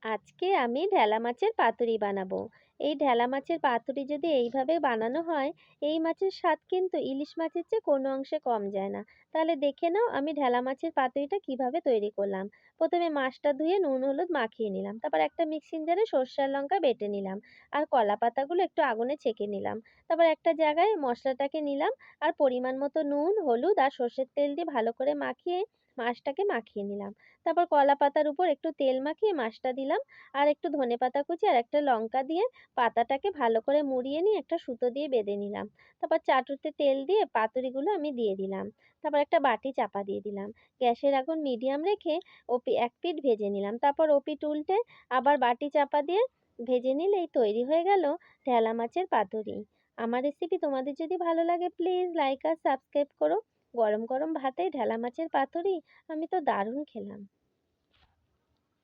আজকে আমি ঢেলা মাছের পাতুরি বানাবো। এই ঢেলা মাছের পাতুরি যদি এইভাবে বানানো হয়, এই মাছের স্বাদ কিন্তু ইলিশ মাছের চেয়ে কোনো অংশে কম যায় না। তাহলে দেখে নাও আমি ঢেলা মাছের পাতুরিটা কিভাবে তৈরি করলাম। প্রথমে মাছটা ধুয়ে নুন হলুদ মাখিয়ে নিলাম, তারপর একটা মিক্সিং জারে সর্ষে আর লঙ্কা বেটে নিলাম, আর কলা পাতাগুলো একটু আগুনে ছেঁকে নিলাম। তারপর একটা জায়গায় মশলাটাকে নিলাম, আর পরিমাণ মতো নুন হলুদ আর সর্ষের তেল দিয়ে ভালো করে মাখিয়ে মাছটাকে মাখিয়ে নিলাম। তারপর কলা পাতার উপর একটু তেল মাখিয়ে মাছটা দিলাম, আর একটু ধনেপাতা কুচি আর একটা লঙ্কা দিয়ে পাতাটাকে ভালো করে মুড়িয়ে নিয়ে একটা সুতো দিয়ে বেঁধে নিলাম। তারপর চাটুতে তেল দিয়ে পাতুরিগুলো আমি দিয়ে দিলাম। তারপর একটা বাটি চাপা দিয়ে দিলাম। গ্যাসের আগুন মিডিয়াম রেখে এক পিঠ ভেজে নিলাম। তারপর পিঠ উল্টে আবার বাটি চাপা দিয়ে ভেজে নিলেই তৈরি হয়ে গেল ঢেলা মাছের পাতুরি। আমার রেসিপি তোমাদের যদি ভালো লাগে প্লিজ লাইক আর সাবস্ক্রাইব করো। গরম গরম ভাতে ঢেলা মাছের পাতুরি আমি তো দারুণ খেলাম।